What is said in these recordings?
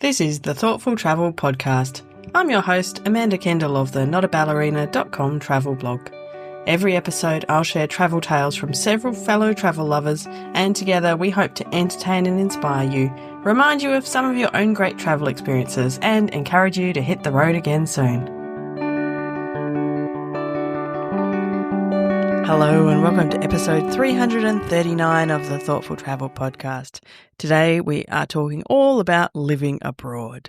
This is the Thoughtful Travel Podcast. I'm your host, Amanda Kendall of the notaballerina.com travel blog. Every episode, I'll share travel tales from several fellow travel lovers, and together we hope to entertain and inspire you, remind you of some of your own great travel experiences, and encourage you to hit the road again soon. Hello and welcome to episode 339 of the Thoughtful Travel Podcast. Today we are talking all about living abroad.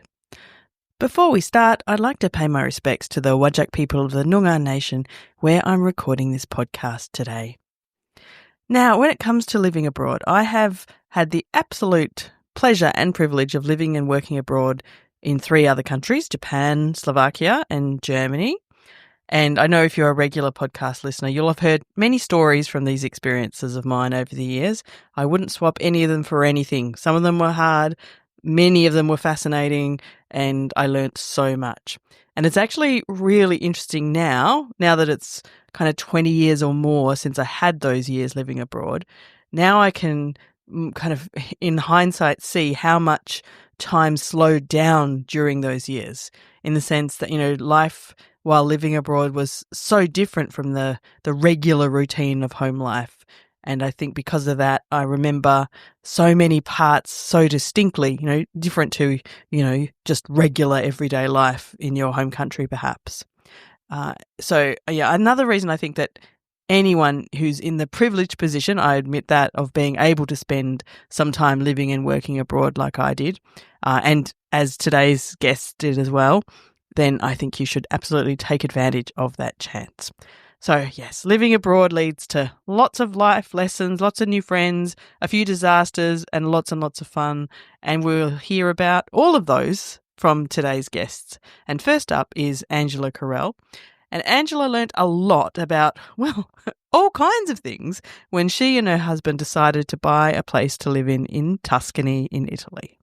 Before we start, I'd like to pay my respects to the Whadjuk people of the Noongar Nation where I'm recording this podcast today. Now, when it comes to living abroad, I have had the absolute pleasure and privilege of living and working abroad in 3 other countries, Japan, Slovakia and Germany. And I know if you're a regular podcast listener, you'll have heard many stories from these experiences of mine over the years. I wouldn't swap any of them for anything. Some of them were hard, many of them were fascinating, and I learnt so much. And it's actually really interesting now that it's kind of 20 years or more since I had those years living abroad. Now I can kind of, in hindsight, see how much time slowed down during those years, in the sense that, life while living abroad was so different from the regular routine of home life. And I think because of that, I remember so many parts so distinctly, different to, just regular everyday life in your home country, perhaps. Another reason I think that anyone who's in the privileged position, I admit that, of being able to spend some time living and working abroad like I did, and as today's guest did as well, then I think you should absolutely take advantage of that chance. So yes, living abroad leads to lots of life lessons, lots of new friends, a few disasters, and lots of fun. And we'll hear about all of those from today's guests. And first up is Angela Correll. And Angela learnt a lot about, all kinds of things when she and her husband decided to buy a place to live in Tuscany in Italy.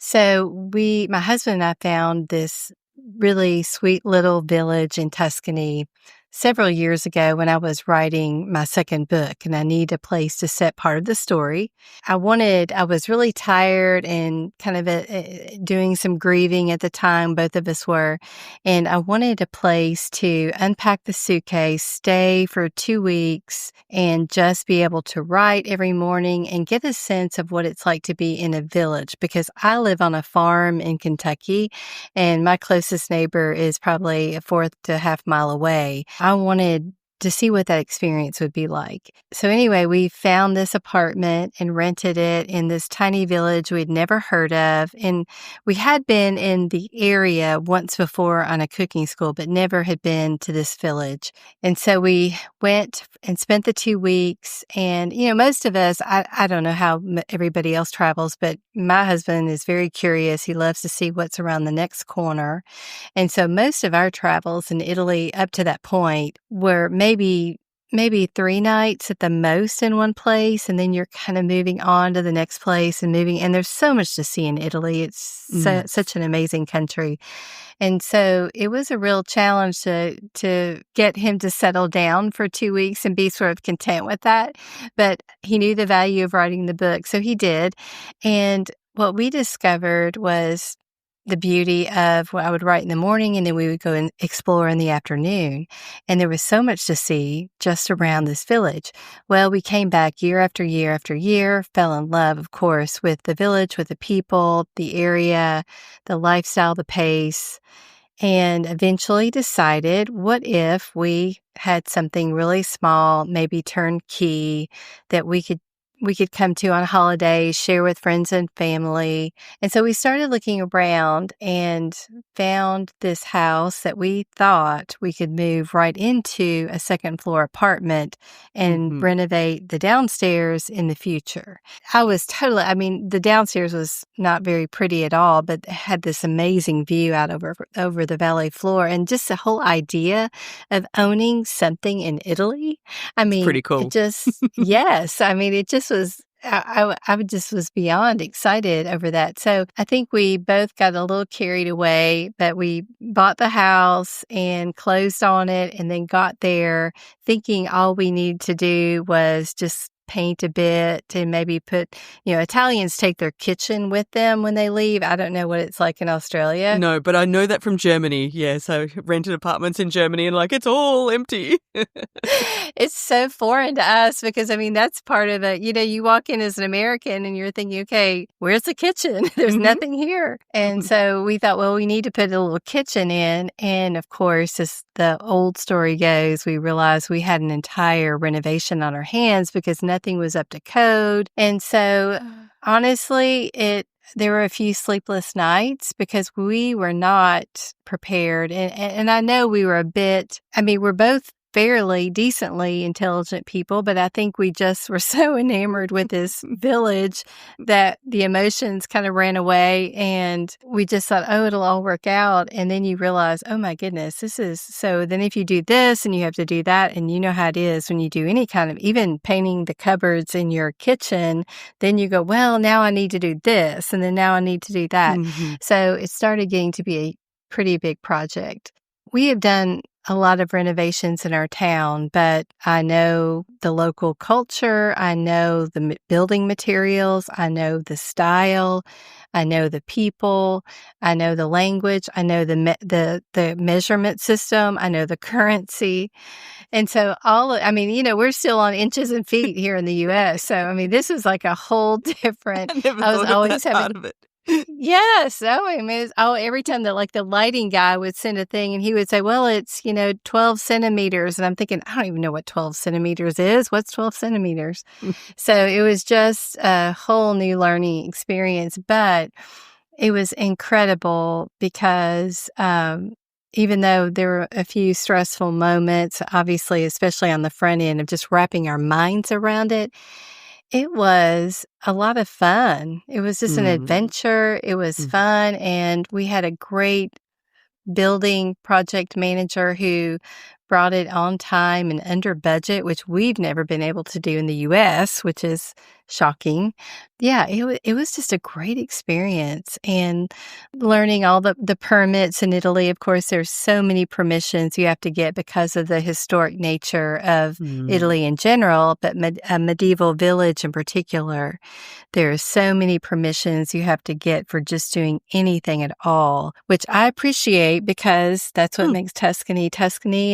So my husband and I found this really sweet little village in Tuscany several years ago when I was writing my second book, and I needed a place to set part of the story. I was really tired and kind of doing some grieving at the time, both of us were, and I wanted a place to unpack the suitcase, stay for 2 weeks, and just be able to write every morning and get a sense of what it's like to be in a village, because I live on a farm in Kentucky, and my closest neighbor is probably a 4 to a half mile away. I wanted to see what that experience would be like. So anyway, we found this apartment and rented it in this tiny village we'd never heard of. And we had been in the area once before on a cooking school, but never had been to this village. And so we went and spent the 2 weeks. And, most of us, I don't know how everybody else travels, but my husband is very curious. He loves to see what's around the next corner. And so most of our travels in Italy up to that point were maybe 3 nights at the most in one place, and then you're kind of moving on to the next place and there's so much to see in Italy. It's such an amazing country. And so it was a real challenge to get him to settle down for 2 weeks and be sort of content with that. But he knew the value of writing the book, so he did. And what we discovered was the beauty of what I would write in the morning, and then we would go and explore in the afternoon. And there was so much to see just around this village. Well, we came back year after year after year, fell in love, of course, with the village, with the people, the area, the lifestyle, the pace, and eventually decided, what if we had something really small, maybe turnkey, that we could come to on holidays, share with friends and family. And so we started looking around and found this house that we thought we could move right into a second floor apartment and renovate the downstairs in the future. The downstairs was not very pretty at all, but had this amazing view out over the valley floor. And just the whole idea of owning something in Italy. It's pretty cool. It just, yes. It just was, I just was beyond excited over that. So I think we both got a little carried away, but we bought the house and closed on it and then got there thinking all we needed to do was just paint a bit and maybe put, Italians take their kitchen with them when they leave. I don't know what it's like in Australia. No, but I know that from Germany. Yeah, so rented apartments in Germany and it's all empty. It's so foreign to us because, that's part of it. You walk in as an American and you're thinking, okay, where's the kitchen? There's nothing here. And so we thought, well, we need to put a little kitchen in. And of course, as the old story goes, we realized we had an entire renovation on our hands because nothing was up to code. And so honestly, there were a few sleepless nights because we were not prepared. And I know we were we're both fairly decently intelligent people, but I think we just were so enamored with this village that the emotions kind of ran away and we just thought, oh, it'll all work out. And then you realize, oh my goodness, then if you do this and you have to do that, and you know how it is when you do any kind of, even painting the cupboards in your kitchen, then you go, well, now I need to do this. And then now I need to do that. So it started getting to be a pretty big project. We have done a lot of renovations in our town, but I know the local culture, I know the building materials, I know the style, I know the people, I know the language, I know the measurement system, I know the currency. And so we're still on inches and feet here in the U.S. So, this is like a whole different, I was always having part of it. Yes. Every time that the lighting guy would send a thing and he would say, well, it's, 12 centimeters. And I'm thinking, I don't even know what 12 centimeters is. What's 12 centimeters? So it was just a whole new learning experience, but it was incredible because, even though there were a few stressful moments, obviously, especially on the front end of just wrapping our minds around it, it was a lot of fun. It was just an adventure. It was fun. And we had a great building project manager who brought it on time and under budget, which we've never been able to do in the U.S., which is shocking. Yeah, it was just a great experience. And learning all the permits in Italy, of course, there's so many permissions you have to get because of the historic nature of Italy in general, but a medieval village in particular. There are so many permissions you have to get for just doing anything at all, which I appreciate because that's what makes Tuscany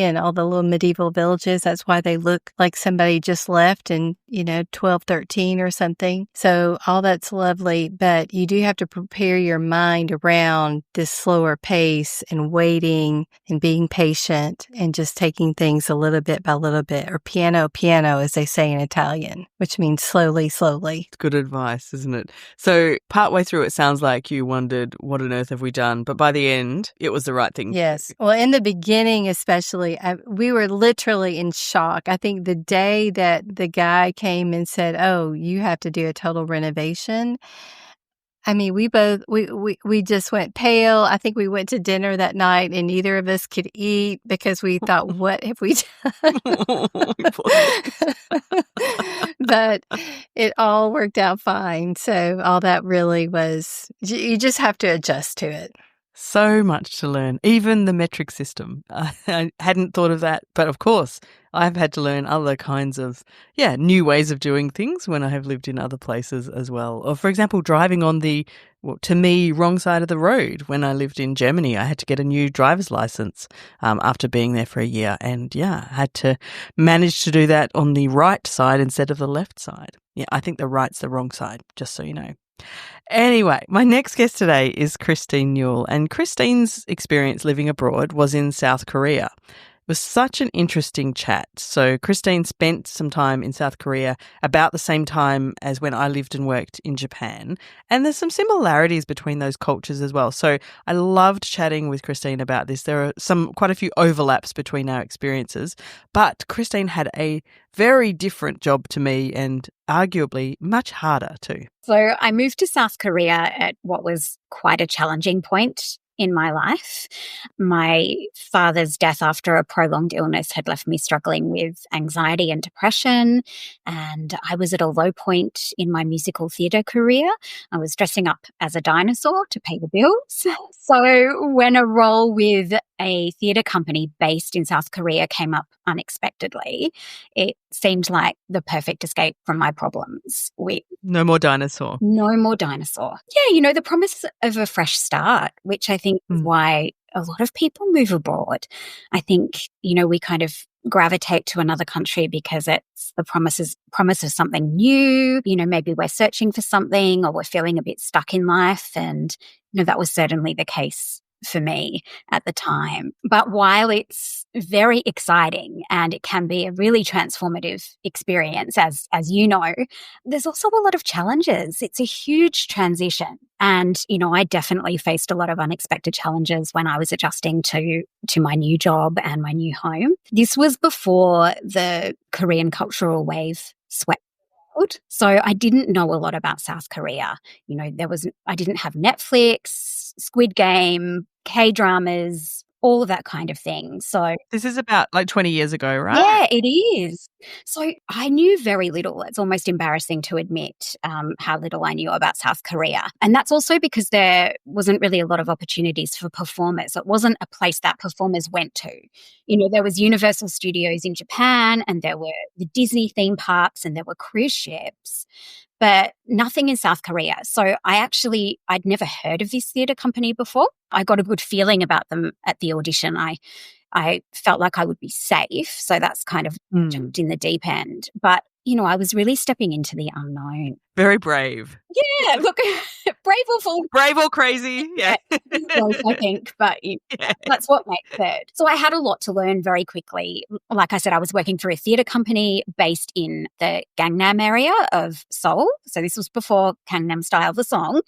and all the little medieval villages. That's why they look like somebody just left in, 1213 or something. So all that's lovely, but you do have to prepare your mind around this slower pace and waiting and being patient and just taking things a little bit by little bit, or piano piano, as they say in Italian, which means slowly, slowly. It's good advice, isn't it? So partway through, it sounds like you wondered, what on earth have we done? But by the end, it was the right thing. Yes. Well, in the beginning, especially, we were literally in shock. I think the day that the guy came and said, oh, you have to do a total renovation. We just went pale. I think we went to dinner that night and neither of us could eat because we thought, what have we done? But it all worked out fine. So all that really was, you just have to adjust to it. So much to learn, even the metric system. I hadn't thought of that, but of course, I've had to learn other kinds of, new ways of doing things when I have lived in other places as well. Or, for example, driving on the, to me, wrong side of the road. When I lived in Germany, I had to get a new driver's license after being there for a year. And, I had to manage to do that on the right side instead of the left side. Yeah, I think the right's the wrong side, just so you know. Anyway, my next guest today is Christine Newell, and Christine's experience living abroad was in South Korea. It was such an interesting chat. So Christine spent some time in South Korea about the same time as when I lived and worked in Japan, and there's some similarities between those cultures as well. So I loved chatting with Christine about this. There are quite a few overlaps between our experiences, but Christine had a very different job to me and arguably much harder too. So I moved to South Korea at what was quite a challenging point in my life. My father's death after a prolonged illness had left me struggling with anxiety and depression, and I was at a low point in my musical theatre career. I was dressing up as a dinosaur to pay the bills. So when a role with a theatre company based in South Korea came up unexpectedly, it seemed like the perfect escape from my problems. No more dinosaur. No more dinosaur. Yeah, the promise of a fresh start, which I think is why a lot of people move abroad. I think, we kind of gravitate to another country because it's the promise of something new. Maybe we're searching for something or we're feeling a bit stuck in life. And, that was certainly the case for me at the time. But while it's very exciting and it can be a really transformative experience, as you know, there's also a lot of challenges. It's a huge transition. And, I definitely faced a lot of unexpected challenges when I was adjusting to my new job and my new home. This was before the Korean cultural wave swept. So I didn't know a lot about South Korea. I didn't have Netflix, Squid Game, K-dramas, all of that kind of thing. So this is about 20 years ago, right? Yeah, it is. So I knew very little. It's almost embarrassing to admit how little I knew about South Korea. And that's also because there wasn't really a lot of opportunities for performers. It wasn't a place that performers went to. There was Universal Studios in Japan, and there were the Disney theme parks, and there were cruise ships, but nothing in South Korea. So I'd never heard of this theatre company before. I got a good feeling about them at the audition. I felt like I would be safe. So that's kind of jumped in the deep end. But, I was really stepping into the unknown. Very brave. Yeah, look, brave or fool. Brave or crazy, yeah. Both, I think, but that's what makes it. So I had a lot to learn very quickly. Like I said, I was working for a theatre company based in the Gangnam area of Seoul. So this was before Gangnam Style, the song.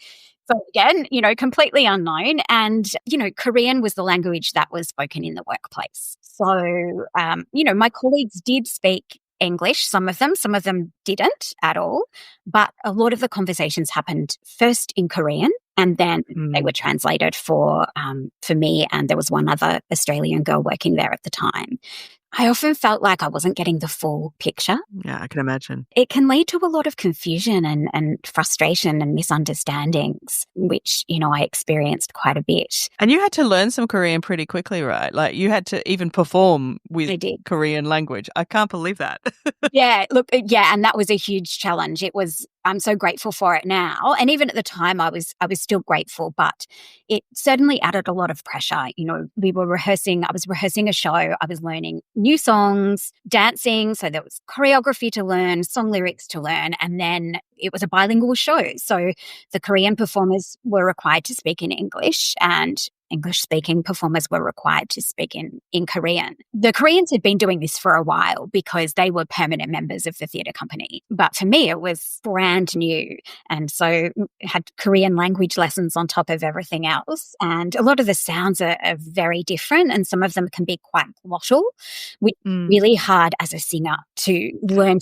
So again, completely unknown. And, Korean was the language that was spoken in the workplace. So, my colleagues did speak English, some of them didn't at all. But a lot of the conversations happened first in Korean, and then they were translated for me. And there was one other Australian girl working there at the time. I often felt like I wasn't getting the full picture. Yeah, I can imagine. It can lead to a lot of confusion and frustration and misunderstandings, which, I experienced quite a bit. And you had to learn some Korean pretty quickly, right? You had to even perform with Korean language. I can't believe that. And that was a huge challenge. I'm so grateful for it now. And even at the time, I was still grateful, but it certainly added a lot of pressure. I was rehearsing a show. I was learning new songs, dancing. So there was choreography to learn, song lyrics to learn. And then it was a bilingual show. So the Korean performers were required to speak in English, and English-speaking performers were required to speak in Korean. The Koreans had been doing this for a while because they were permanent members of the theatre company. But for me, it was brand new. And so I had Korean language lessons on top of everything else. And a lot of the sounds are very different, and some of them can be quite glottal, which is really hard as a singer to learn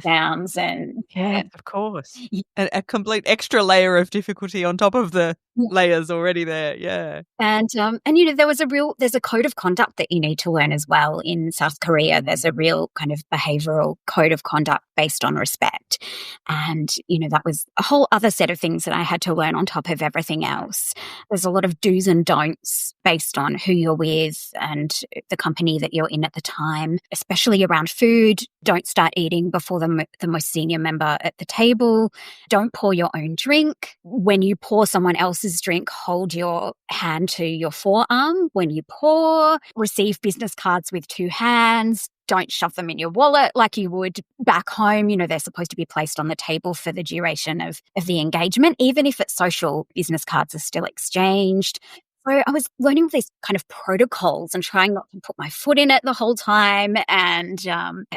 sounds. And yes, of course. A complete extra layer of difficulty on top of the layers already there. Yeah. And there's a code of conduct that you need to learn as well in South Korea. There's a real kind of behavioral code of conduct based on respect. And, that was a whole other set of things that I had to learn on top of everything else. There's a lot of do's and don'ts based on who you're with and the company that you're in at the time, especially around food. Don't start eating before the most senior member at the table. Don't pour your own drink. When you pour someone else's drink, hold your hand to your forearm when you pour. Receive business cards with two hands. Don't shove them in your wallet like you would back home. They're supposed to be placed on the table for the duration of the engagement. Even if it's social, business cards are still exchanged. So I was learning all these kind of protocols and trying not to put my foot in it the whole time. And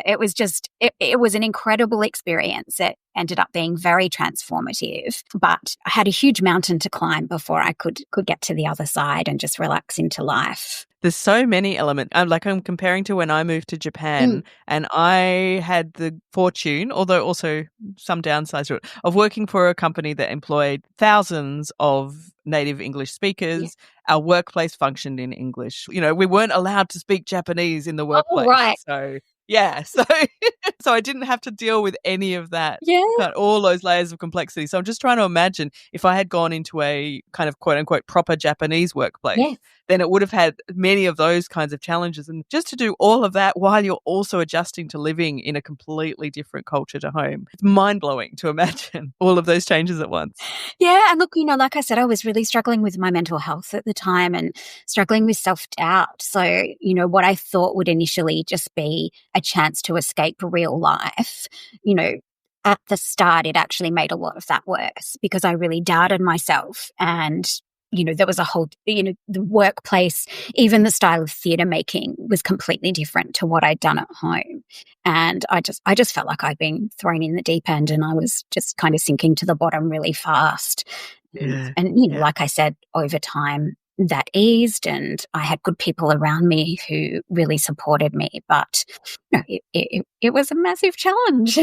it was an incredible experience. It ended up being very transformative. But I had a huge mountain to climb before I could get to the other side and just relax into life. There's so many elements. I'm comparing to when I moved to Japan, and I had the fortune, although also some downsides to it, of working for a company that employed thousands of native English speakers. Yeah. Our workplace functioned in English. We weren't allowed to speak Japanese in the workplace. Oh, right. So Yeah, so so I didn't have to deal with any of that, Yeah. all those layers of complexity. So I'm just trying to imagine if I had gone into a kind of quote unquote proper Japanese workplace, Yes. then it would have had many of those kinds of challenges. And just to do all of that while you're also adjusting to living in a completely different culture to home, it's mind blowing to imagine all of those changes at once. Yeah. And look, like I said, I was really struggling with my mental health at the time and struggling with self-doubt. So, what I thought would initially just be a chance to escape real life, at the start, it actually made a lot of that worse because I really doubted myself. And, there was a whole, the workplace, even the style of theatre making was completely different to what I'd done at home. And I just felt like I'd been thrown in the deep end and I was just kind of sinking to the bottom really fast. Yeah. And, like I said, over time, that eased and I had good people around me who really supported me. But it was a massive challenge.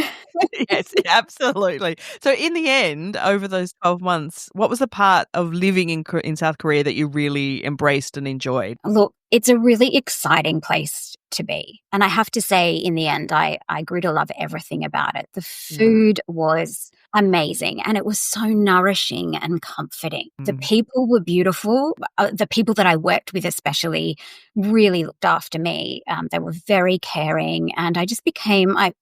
Yes, absolutely. So in the end, over those 12 months, what was the part of living in South Korea that you really embraced and enjoyed? Look, it's a really exciting place to be. And I have to say, in the end, I grew to love everything about it. The food was amazing and it was so nourishing and comforting. The people were beautiful. The people that I worked with especially really looked after me. They were very caring and I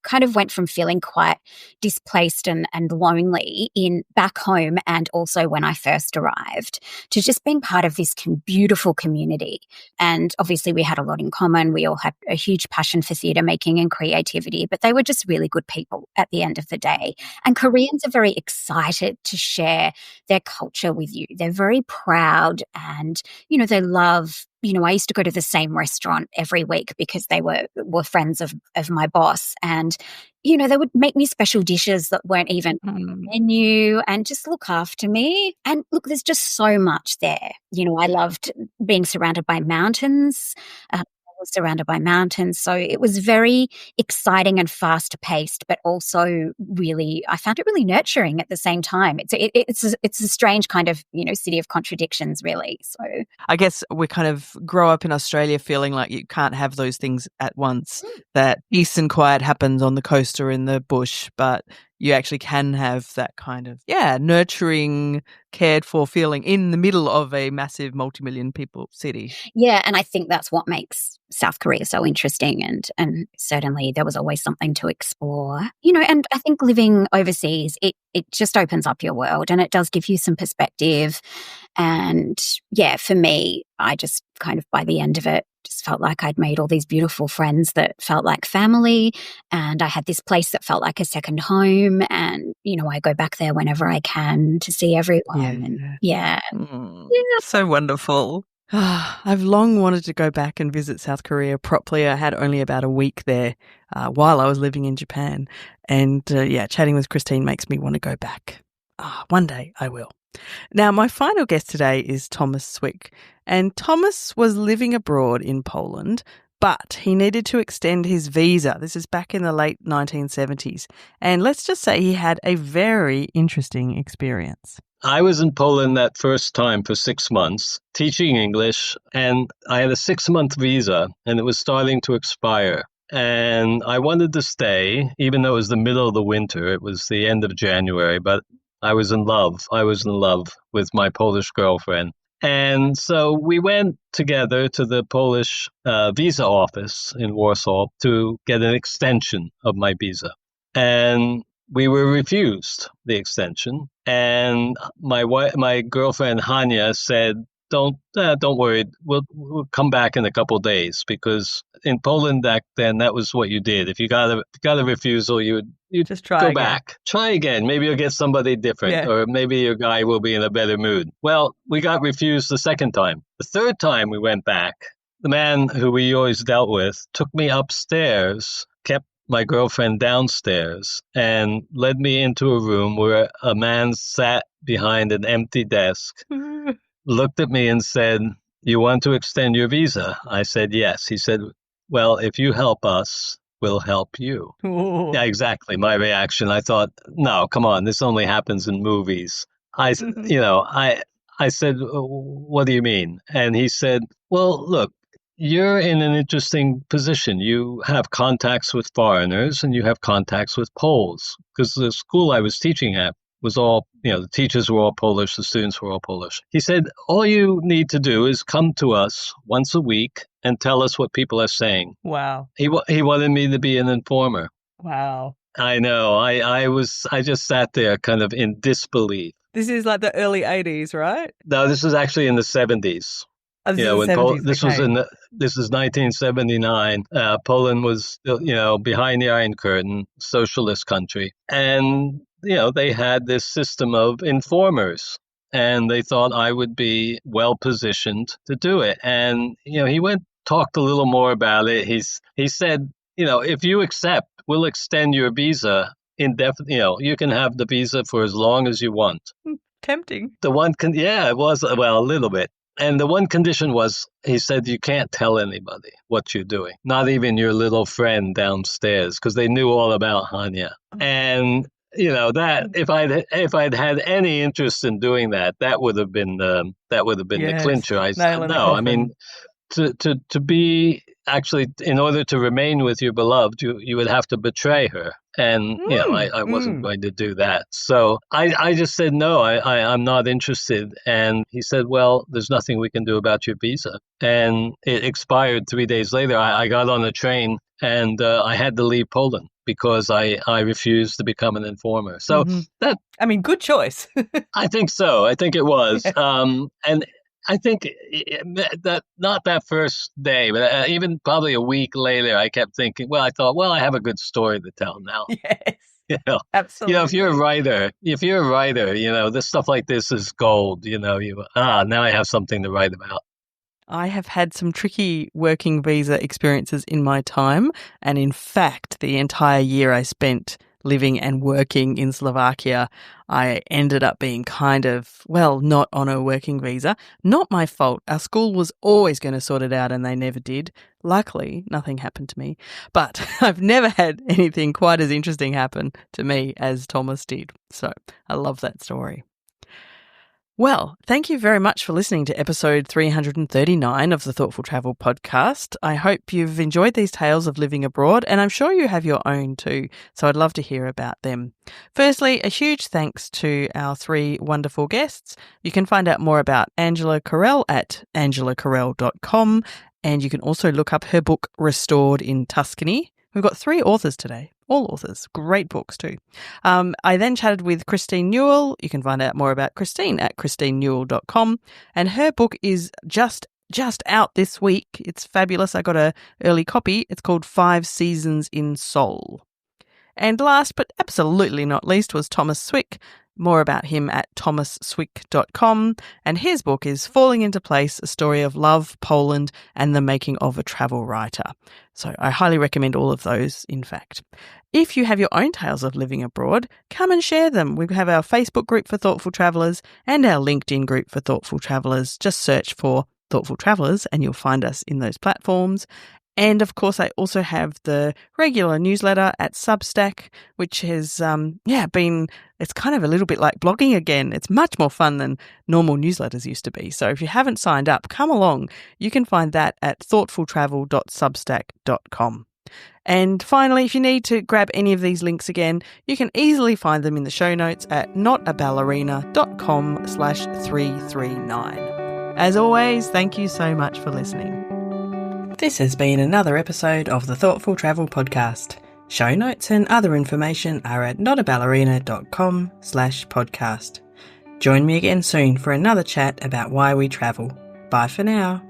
kind of went from feeling quite displaced and lonely back home and also when I first arrived to just being part of this beautiful community. And obviously we had a lot in common. We all had a huge passion for theatre making and creativity, but they were just really good people at the end of the day. And Koreans are very excited to share their culture with you. They're very proud and, they love, I used to go to the same restaurant every week because they were friends of my boss. And, they would make me special dishes that weren't even on the menu and just look after me. And look, there's just so much there. I loved being surrounded by mountains. I was surrounded by mountains. So it was very exciting and fast paced, but also really, I found it really nurturing at the same time. It's a strange kind of, city of contradictions, really. So I guess we kind of grow up in Australia feeling like you can't have those things at once, that peace and quiet happens on the coast or in the bush, but you actually can have that kind of, nurturing, cared for feeling in the middle of a massive multi-million people city. Yeah, and I think that's what makes South Korea so interesting and certainly there was always something to explore. And I think living overseas, it just opens up your world and it does give you some perspective. And yeah, for me, I just kind of by the end of it just felt like I'd made all these beautiful friends that felt like family and I had this place that felt like a second home and, I go back there whenever I can to see everyone. Yeah. So wonderful. I've long wanted to go back and visit South Korea properly. I had only about a week there while I was living in Japan. And chatting with Christine makes me want to go back. One day I will. Now, my final guest today is Thomas Swick. And Thomas was living abroad in Poland, but he needed to extend his visa. This is back in the late 1970s. And let's just say he had a very interesting experience. I was in Poland that first time for 6 months, teaching English, and I had a 6-month visa, and it was starting to expire. And I wanted to stay, even though it was the middle of the winter. It was the end of January, but I was in love. I was in love with my Polish girlfriend. And so we went together to the Polish visa office in Warsaw to get an extension of my visa. And we were refused the extension. And my girlfriend, Hania, said, don't worry, we'll come back in a couple of days, because in Poland back then, that was what you did. If you got a refusal, you'd just try go again. back. Try again. Maybe you'll get somebody different, or maybe your guy will be in a better mood. Well, we got refused the second time. The third time we went back, the man who we always dealt with took me upstairs, kept my girlfriend downstairs, and led me into a room where a man sat behind an empty desk, looked at me and said, "You want to extend your visa?" I said, "Yes." He said, "Well, if you help us, we'll help you." Ooh. Yeah, exactly. My reaction, I thought, no, come on, this only happens in movies. I said, "What do you mean?" And he said, "Well, look, you're in an interesting position. You have contacts with foreigners and you have contacts with Poles, because the school I was teaching at was all, the teachers were all Polish, the students were all Polish. He said, all you need to do is come to us once a week and tell us what people are saying. Wow. He wanted me to be an informer. Wow. I know. I just sat there kind of in disbelief. This is like the early 80s, right? No, this is actually in the 70s. Oh, this is the 70s. This is 1979. Poland was still, behind the Iron Curtain, socialist country, and they had this system of informers, and they thought I would be well positioned to do it. And he talked a little more about it. He said, if you accept, we'll extend your visa indefinitely. You can have the visa for as long as you want. Tempting. It was, well, a little bit. And the one condition was, he said, you can't tell anybody what you're doing, not even your little friend downstairs, because they knew all about Hanya. And that if I'd had any interest in doing that, that would have been the clincher. I said no. I mean, to be actually, in order to remain with your beloved, you would have to betray her. And, I wasn't going to do that. So I just said, no, I'm not interested. And he said, well, there's nothing we can do about your visa. And it expired 3 days later. I got on a train and I had to leave Poland because I refused to become an informer. So good choice. I think so. I think it was. And I think that not that first day, but even probably a week later, I kept thinking, I I have a good story to tell now. Yes. Absolutely. If you're a writer, this stuff like this is gold. Now I have something to write about. I have had some tricky working visa experiences in my time. And in fact, the entire year I spent living and working in Slovakia, I ended up being kind of, not on a working visa. Not my fault. Our school was always going to sort it out and they never did. Luckily, nothing happened to me. But I've never had anything quite as interesting happen to me as Thomas did. So I love that story. Well, thank you very much for listening to episode 339 of the Thoughtful Travel podcast. I hope you've enjoyed these tales of living abroad, and I'm sure you have your own too, so I'd love to hear about them. Firstly, a huge thanks to our 3 wonderful guests. You can find out more about Angela Correll at angelacorrell.com, and you can also look up her book, Restored in Tuscany. We've got 3 authors today. All authors. Great books too. I then chatted with Christine Newell. You can find out more about Christine at christinenewell.com. And her book is just out this week. It's fabulous. I got an early copy. It's called 5 Seasons in Seoul. And last but absolutely not least was Thomas Swick. More about him at thomasswick.com. And his book is Falling into Place, a story of love, Poland, and the making of a travel writer. So I highly recommend all of those, in fact. If you have your own tales of living abroad, come and share them. We have our Facebook group for Thoughtful Travellers and our LinkedIn group for Thoughtful Travellers. Just search for Thoughtful Travellers and you'll find us in those platforms. And, of course, I also have the regular newsletter at Substack, which has, it's kind of a little bit like blogging again. It's much more fun than normal newsletters used to be. So if you haven't signed up, come along. You can find that at thoughtfultravel.substack.com. And finally, if you need to grab any of these links again, you can easily find them in the show notes at notaballerina.com/339. As always, thank you so much for listening. This has been another episode of the Thoughtful Travel Podcast. Show notes and other information are at notaballerina.com/podcast. Join me again soon for another chat about why we travel. Bye for now.